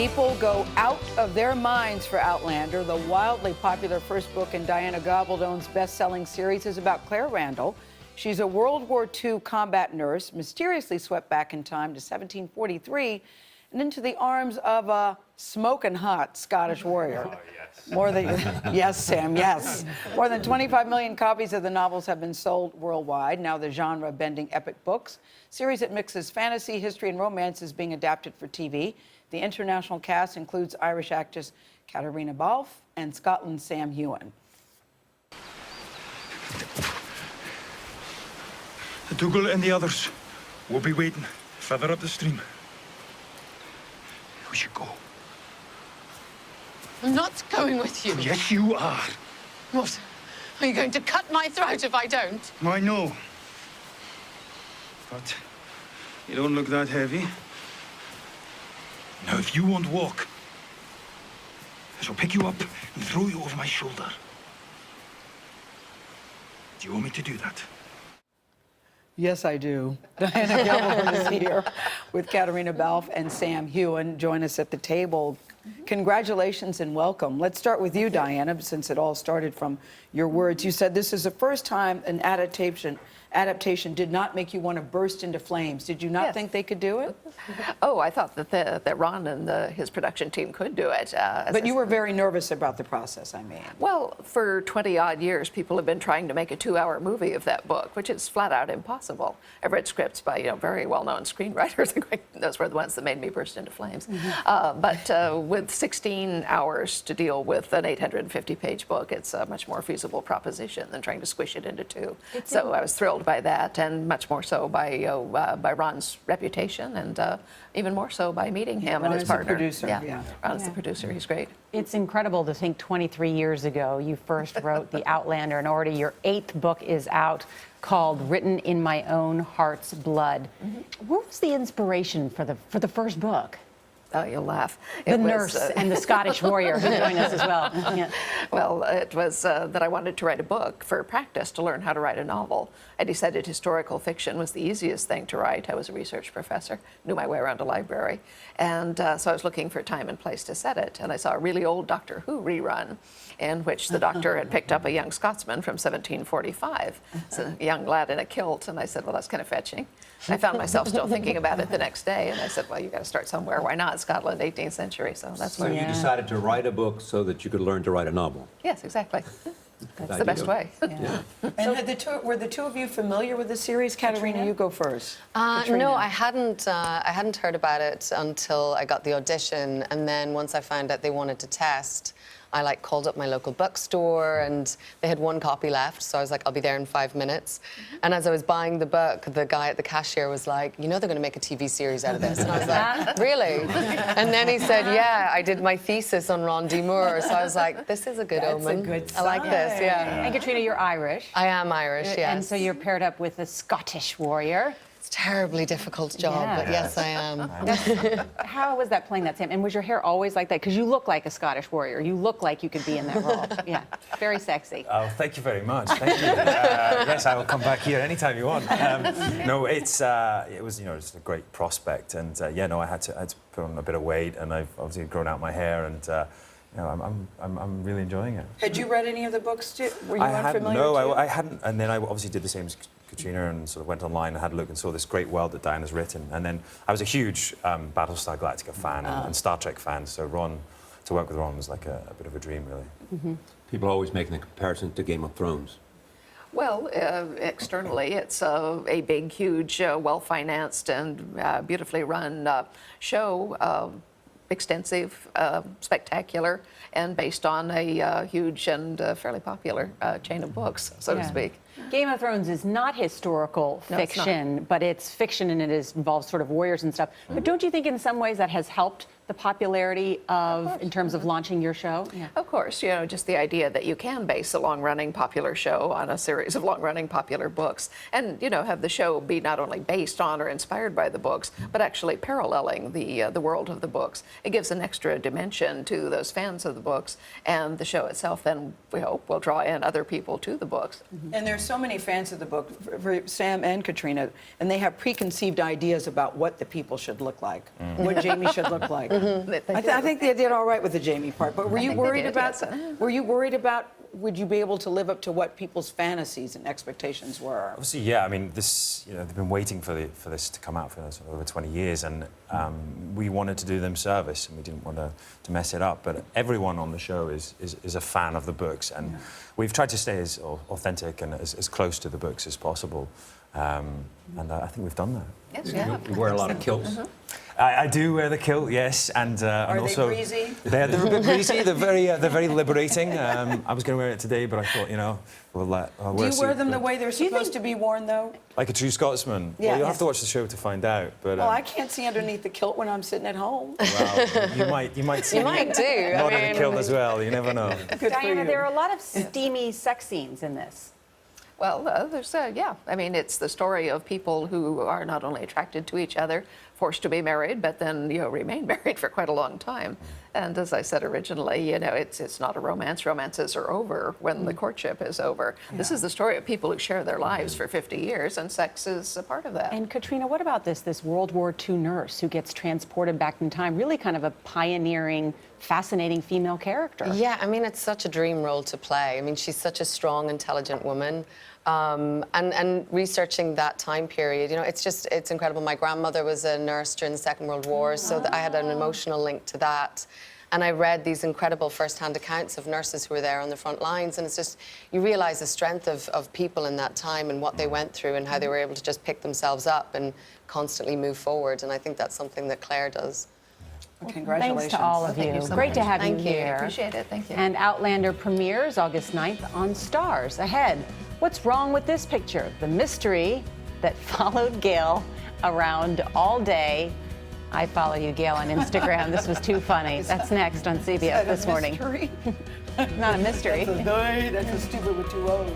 People go out of their minds for Outlander. The wildly popular first book in Diana Gabaldon's best-selling series is about Claire Randall. She's a World War II combat nurse, mysteriously swept back in time to 1743 and into the arms of a smoking hot Scottish warrior. Oh, yes. More than yes, Sam, yes. More than 25 million copies of the novels have been sold worldwide. Now the genre-bending epic books series that mixes fantasy, history, and romance is being adapted for TV. The international cast includes Irish actress Caitriona Balfe and Scotland's Sam Heughan. The Dougal and the others will be waiting further up the stream. We should go. I'm not going with you. Yes, you are. What? Are you going to cut my throat if I don't? I know. But you don't look that heavy. Now, if you won't walk, I shall pick you up and throw you over my shoulder. Do you want me to do that? Yes, I do. Diana Gabaldon is here with Caitriona Balfe and Sam Heughan. Join us at the table. Congratulations and welcome. Let's start with you, Diana, since it all started from your words. You said this is the first time an adaptation did not make you want to burst into flames. Did you not think they could do it? Oh, I thought that Ron and his production team could do it. But you were very nervous about the process, I mean. Well, for 20-odd years, people have been trying to make a 2-hour movie of that book, which is flat out impossible. I've read scripts by very well-known screenwriters. Those were the ones that made me burst into flames. But with 16 hours to deal with an 850-page book, it's a much more feasible proposition than trying to squish it into 2. So I was thrilled by that, and much more so by Ron's reputation, and even more so by meeting him and his partner. Producer, yeah. Ron's the producer. He's great. It's incredible to think 23 years ago you first wrote The Outlander, and already your 8th book is out, called Written in My Own Heart's Blood. What was the inspiration for the first book? Oh, you'll laugh. The nurse and the Scottish warrior who joined us as well. Yeah. Well, it was that I wanted to write a book for practice to learn how to write a novel. I decided historical fiction was the easiest thing to write. I was a research professor, knew my way around a library. And so I was looking for a time and place to set it. And I saw a really old Doctor Who rerun in which the doctor had picked up a young Scotsman from 1745, so a young lad in a kilt. And I said, well, that's kind of fetching. I found myself still thinking about it the next day, and I said, well, you've got to start somewhere. Why not? Scotland, 18th century, so that's So where. you decided to write a book so that you could learn to write a novel. Yes, exactly. That's the best way. Yeah. And were the two of you familiar with the series? Caitriona, you go first. No, I hadn't heard about it until I got the audition, and then once I found out they wanted to test, I called up my local bookstore, and they had 1 copy left, so I was like, I'll be there in 5 minutes. And as I was buying the book, the guy at the cashier was like, you know they're going to make a TV series out of this. And I was like, really? And then he said, yeah, I did my thesis on Ron D. Moore. So I was like, this is a good omen. A good I like this, yeah. And Caitriona, you're Irish. I am Irish, yes. And so you're paired up with a Scottish warrior. It's a terribly difficult job, but yes, I am. How was that playing that, Sam? And was your hair always like that? Because you look like a Scottish warrior. You look like you could be in that role. Yeah, very sexy. Oh, thank you very much. Thank you. Yes, I will come back here anytime you want. No, it was just a great prospect, and I had to put on a bit of weight, and I've obviously grown out my hair, and I'm really enjoying it. Had you read any of the books too? Were you unfamiliar? No, I hadn't, and then I obviously did the same as Caitriona and sort of went online and had a look and saw this great world that Diana's written. And then I was a huge Battlestar Galactica fan and Star Trek fan, so to work with Ron was like a bit of a dream, really. People are always making the comparison to Game of Thrones. Well, externally, it's a big, huge, well-financed and beautifully run show. Extensive, spectacular, and based on a huge and fairly popular chain of books, so to speak. Game of Thrones is not historical fiction, but it's fiction, and it involves sort of warriors and stuff. But don't you think in some ways that has helped the popularity in terms of launching your show? Yeah. Of course, just the idea that you can base a long-running popular show on a series of long-running popular books, and have the show be not only based on or inspired by the books, but actually paralleling the world of the books. It gives an extra dimension to those fans of the books, and the show itself then, we hope, will draw in other people to the books. And there's so many fans of the book, for Sam and Caitriona, and they have preconceived ideas about what the people should look like, what Jamie should look like. I think they did all right with the Jamie part. But were you worried about? Were you worried about? Would you be able to live up to what people's fantasies and expectations were? Obviously, yeah. I mean, this, they've been waiting for this to come out for over 20 years, and we wanted to do them service, and we didn't want to mess it up. But everyone on the show is a fan of the books, and we've tried to stay as authentic and as close to the books as possible. And I think we've done that. Yes, You wear a lot of kilts. I do wear the kilt, yes, and also they breezy? They're a bit breezy. They're very liberating. I was going to wear it today, but I thought, we'll let. I'll Do wear you wear suit, them the but- way they're supposed to be worn, though? like a true Scotsman? Yeah. Well, you'll have to watch the show to find out. But Well, I can't see underneath the kilt when I'm sitting at home. well, you might see You might do. not in a kilt as well. You never know. Good for Diana, you. there are a lot of steamy sex scenes in this. Well, there's, yeah. I mean, it's the story of people who are not only attracted to each other, forced to be married, but then, remain married for quite a long time. And as I said originally, it's not a romance. Romances are over when the courtship is over. Yeah. This is the story of people who share their lives for 50 years, and sex is a part of that. And Caitriona, what about this World War II nurse who gets transported back in time? Really kind of a pioneering, fascinating female character. Yeah, I mean, it's such a dream role to play. I mean, she's such a strong, intelligent woman. And researching that time period, it's incredible. My grandmother was a nurse during the Second World War, so I had an emotional link to that. And I read these incredible first-hand accounts of nurses who were there on the front lines, and it's just, you realize the strength of people in that time and what they went through and how they were able to just pick themselves up and constantly move forward. And I think that's something that Claire does. Well, congratulations. Thanks to all of you. so Great much. to have Thank you you. here. Appreciate it. Thank you. And Outlander premieres August 9th on Stars. Ahead, what's wrong with this picture? The mystery that followed Gail around all day. I follow you, Gail, on Instagram. This was too funny. That's next on CBS This Morning. Mystery? Not a mystery. That's a stupid with two O's.